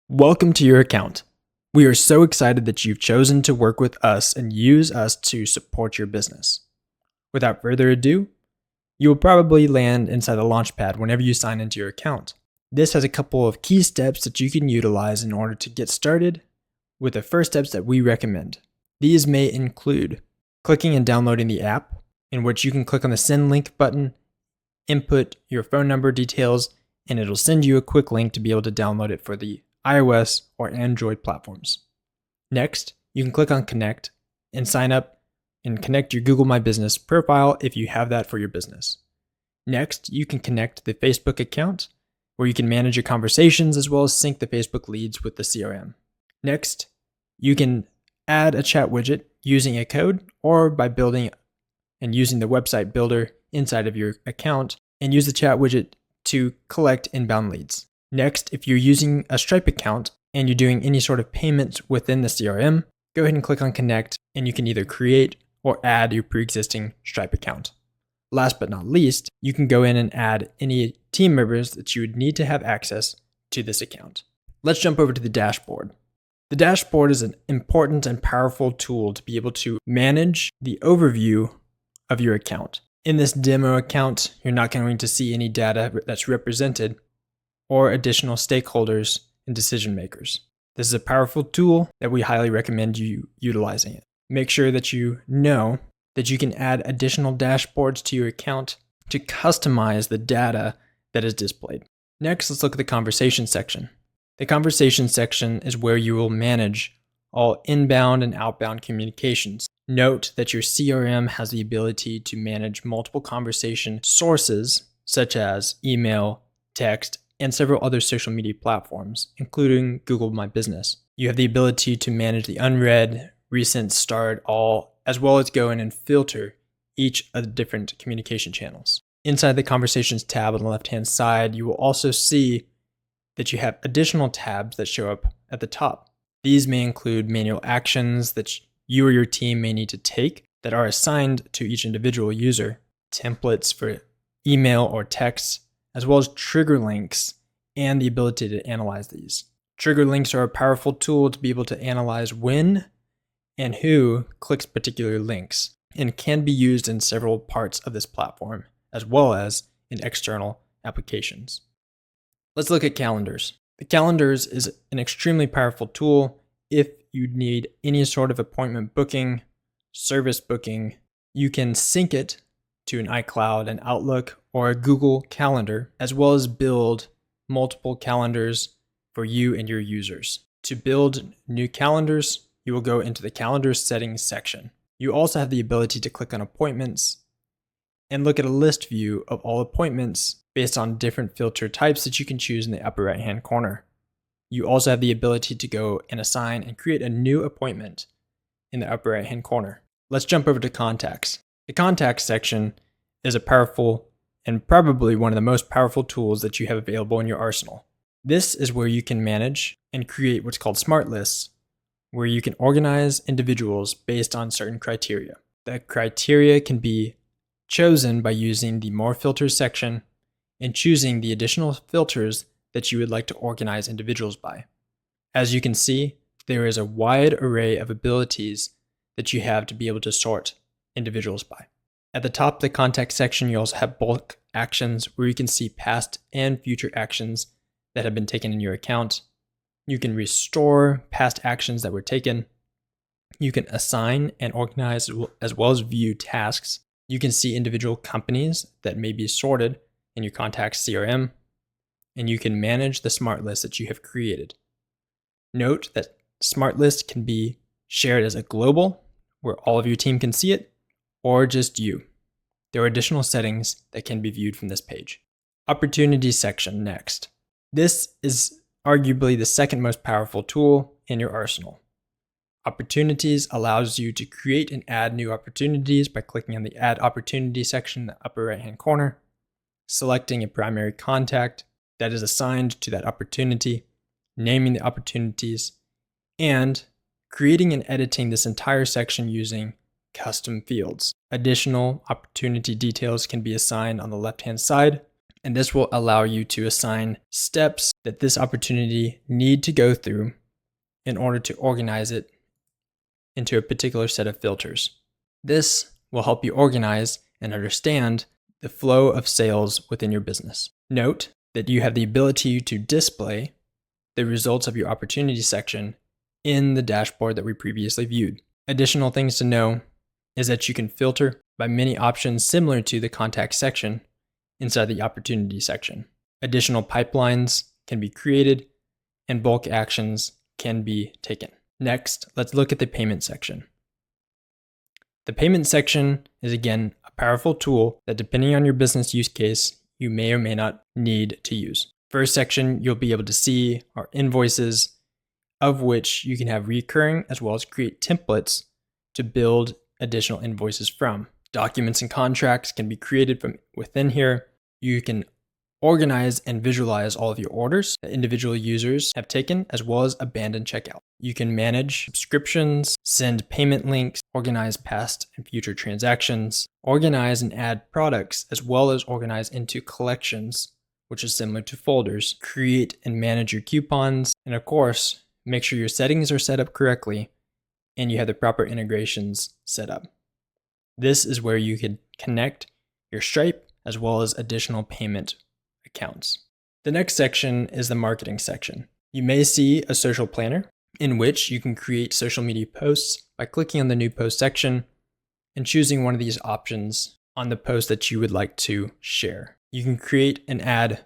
Welcome to your account. We are so excited that you've chosen to work with us and use us to support your business. Without further ado, you will probably land inside the Launchpad whenever you sign into your account. This has a couple of key steps that you can utilize in order to get started with the first steps that we recommend. These may include clicking and downloading the app, in which you can click on the send link button, input your phone number details, and it'll send you a quick link to be able to download it for the iOS or Android platforms. Next, you can click on Connect and sign up and connect your Google My Business profile if you have that for your business. Next, you can connect the Facebook account where you can manage your conversations as well as sync the Facebook leads with the CRM. Next, you can add a chat widget using a code or by building and using the website builder inside of your account and use the chat widget to collect inbound leads. Next, if you're using a Stripe account and you're doing any sort of payments within the CRM, go ahead and click on Connect and you can either create or add your pre-existing Stripe account. Last but not least, you can go in and add any team members that you would need to have access to this account. Let's jump over to the dashboard. The dashboard is an important and powerful tool to be able to manage the overview of your account. In this demo account, you're not going to see any data that's represented or additional stakeholders and decision makers. This is a powerful tool that we highly recommend you utilizing it. Make sure that you know that you can add additional dashboards to your account to customize the data that is displayed. Next, let's look at the conversation section. The conversation section is where you will manage all inbound and outbound communications. Note that your CRM has the ability to manage multiple conversation sources such as email, text, and several other social media platforms, including Google My Business. You have the ability to manage the unread, recent, starred, all, as well as go in and filter each of the different communication channels. Inside the Conversations tab on the left-hand side, you will also see that you have additional tabs that show up at the top. These may include manual actions that you or your team may need to take that are assigned to each individual user, templates for email or text, as well as trigger links and the ability to analyze these. Trigger links are a powerful tool to be able to analyze when and who clicks particular links and can be used in several parts of this platform, as well as in external applications. Let's look at calendars. The calendars is an extremely powerful tool if you need any sort of appointment booking, service booking. You can sync it to an iCloud, an Outlook, or a Google Calendar, as well as build multiple calendars for you and your users. To build new calendars, you will go into the calendar settings section. You also have the ability to click on appointments and look at a list view of all appointments based on different filter types that you can choose in the upper right-hand corner. You also have the ability to go and assign and create a new appointment in the upper right-hand corner. Let's jump over to contacts. The contacts section is a powerful and probably one of the most powerful tools that you have available in your arsenal. This is where you can manage and create what's called smart lists, where you can organize individuals based on certain criteria. The criteria can be chosen by using the More Filters section and choosing the additional filters that you would like to organize individuals by. As you can see, there is a wide array of abilities that you have to be able to sort individuals by. At the top of the contact section, you also have bulk actions where you can see past and future actions that have been taken in your account. You can restore past actions that were taken. You can assign and organize as well as view tasks. You can see individual companies that may be sorted in your contacts CRM, and you can manage the smart list that you have created. Note that smart list can be shared as a global, where all of your team can see it, or just you. There are additional settings that can be viewed from this page. Opportunities section next. This is arguably the second most powerful tool in your arsenal. Opportunities allows you to create and add new opportunities by clicking on the Add Opportunity section in the upper right-hand corner, selecting a primary contact that is assigned to that opportunity, naming the opportunities, and creating and editing this entire section using custom fields. Additional opportunity details can be assigned on the left-hand side, And this will allow you to assign steps that this opportunity need to go through in order to organize it into a particular set of filters. This will help you organize and understand the flow of sales within your business. Note that you have the ability to display the results of your opportunity section in the dashboard that we previously viewed. Additional things to know is that you can filter by many options similar to the contact section inside the opportunity section. Additional pipelines can be created and bulk actions can be taken. Next, let's look at the payment section. The payment section is again a powerful tool that, depending on your business use case, you may or may not need to use. First section, you'll be able to see our invoices, of which you can have recurring as well as create templates to build additional invoices from. Documents and contracts can be created from within here. You can organize and visualize all of your orders that individual users have taken, as well as abandoned checkout. You can manage subscriptions, send payment links, organize past and future transactions, organize and add products, as well as organize into collections, which is similar to folders, create and manage your coupons, and of course, make sure your settings are set up correctly and you have the proper integrations set up. This is where you can connect your Stripe as well as additional payment accounts. The next section is the marketing section. You may see a social planner in which you can create social media posts by clicking on the new post section and choosing one of these options on the post that you would like to share. You can create and add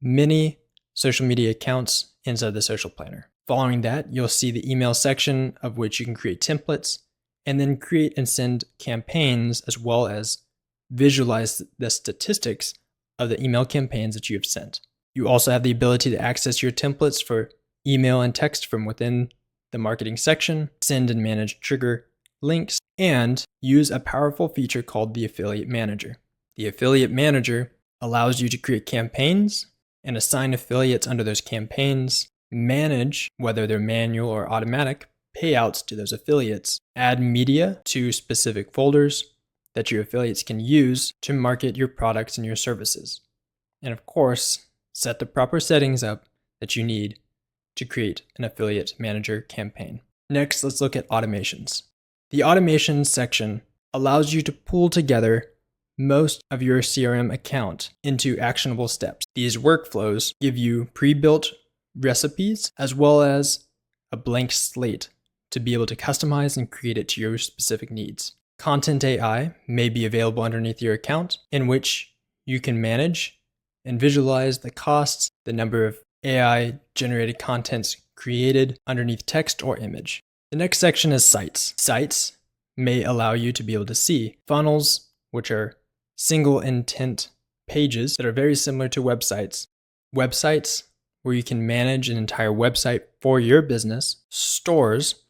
many social media accounts inside the social planner. Following that, you'll see the email section, of which you can create templates and then create and send campaigns, as well as visualize the statistics of the email campaigns that you have sent. You also have the ability to access your templates for email and text from within the marketing section, send and manage trigger links, and use a powerful feature called the Affiliate Manager. The Affiliate Manager allows you to create campaigns and assign affiliates under those campaigns, manage, whether they're manual or automatic, payouts to those affiliates, add media to specific folders that your affiliates can use to market your products and your services. And of course, set the proper settings up that you need to create an affiliate manager campaign. Next, let's look at automations. The automations section allows you to pull together most of your CRM account into actionable steps. These workflows give you pre-built recipes as well as a blank slate to be able to customize and create it to your specific needs. Content AI may be available underneath your account, in which you can manage and visualize the costs, the number of AI generated contents created underneath text or image. The next section is sites. Sites may allow you to be able to see funnels, which are single intent pages that are very similar to websites. Websites, where you can manage an entire website for your business. Stores,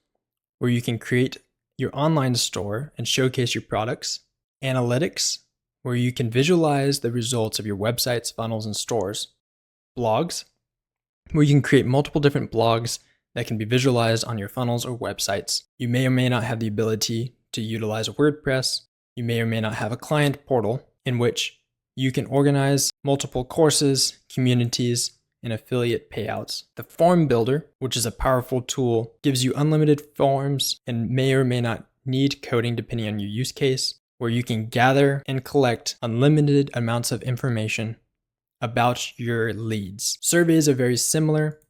where you can create your online store and showcase your products. Analytics, where you can visualize the results of your websites, funnels, and stores. Blogs, where you can create multiple different blogs that can be visualized on your funnels or websites. You may or may not have the ability to utilize WordPress. You may or may not have a client portal in which you can organize multiple courses, communities, and affiliate payouts. The form builder, which is a powerful tool, gives you unlimited forms and may or may not need coding depending on your use case, where you can gather and collect unlimited amounts of information about your leads. Surveys are very similar,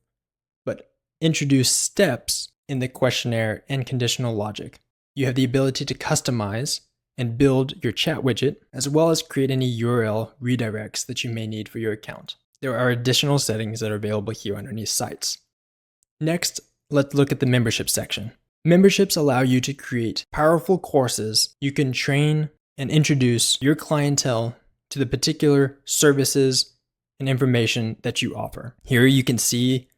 but introduce steps in the questionnaire and conditional logic. You have the ability to customize and build your chat widget, as well as create any URL redirects that you may need for your account. There are additional settings that are available here underneath sites. Next, let's look at the membership section. Memberships allow you to create powerful courses. You can train and introduce your clientele to the particular services and information that you offer. Here you can see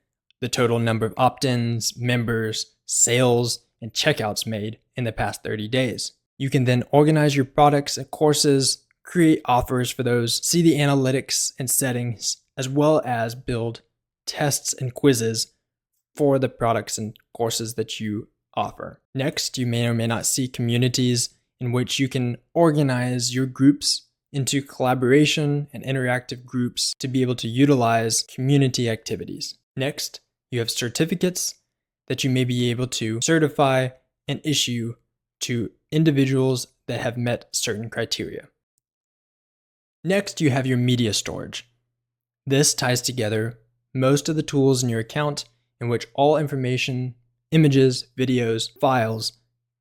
the total number of opt-ins, members, sales, and checkouts made in the past 30 days. You can then organize your products and courses, create offers for those, see the analytics and settings, as well as build tests and quizzes for the products and courses that you offer. Next, you may or may not see communities in which you can organize your groups into collaboration and interactive groups to be able to utilize community activities. Next, you have certificates that you may be able to certify and issue to individuals that have met certain criteria. Next, you have your media storage. This ties together most of the tools in your account in which all information, images, videos, files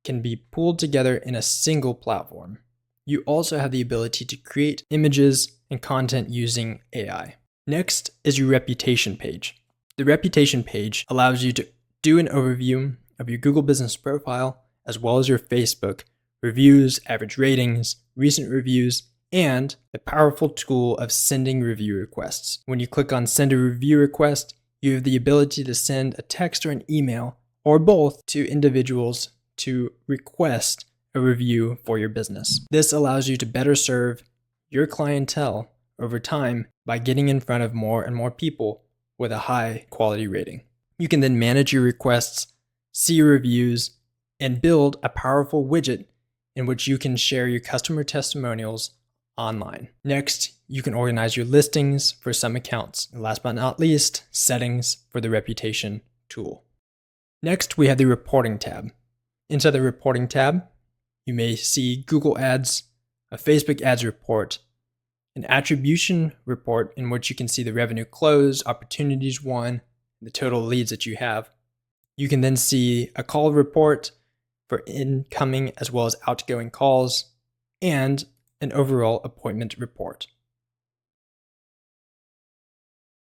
can be pulled together in a single platform. You also have the ability to create images and content using AI. Next is your reputation page. The reputation page allows you to do an overview of your Google Business Profile, as well as your Facebook, reviews, average ratings, recent reviews, and the powerful tool of sending review requests. When you click on Send a Review Request, you have the ability to send a text or an email, or both, to individuals to request a review for your business. This allows you to better serve your clientele over time by getting in front of more and more people with a high quality rating. You can then manage your requests, see your reviews, and build a powerful widget in which you can share your customer testimonials online. Next, you can organize your listings for some accounts. And last but not least, settings for the reputation tool. Next, we have the reporting tab. Inside the reporting tab, you may see Google Ads, a Facebook Ads report, an attribution report in which you can see the revenue closed, opportunities won, the total leads that you have. You can then see a call report for incoming as well as outgoing calls, and an overall appointment report.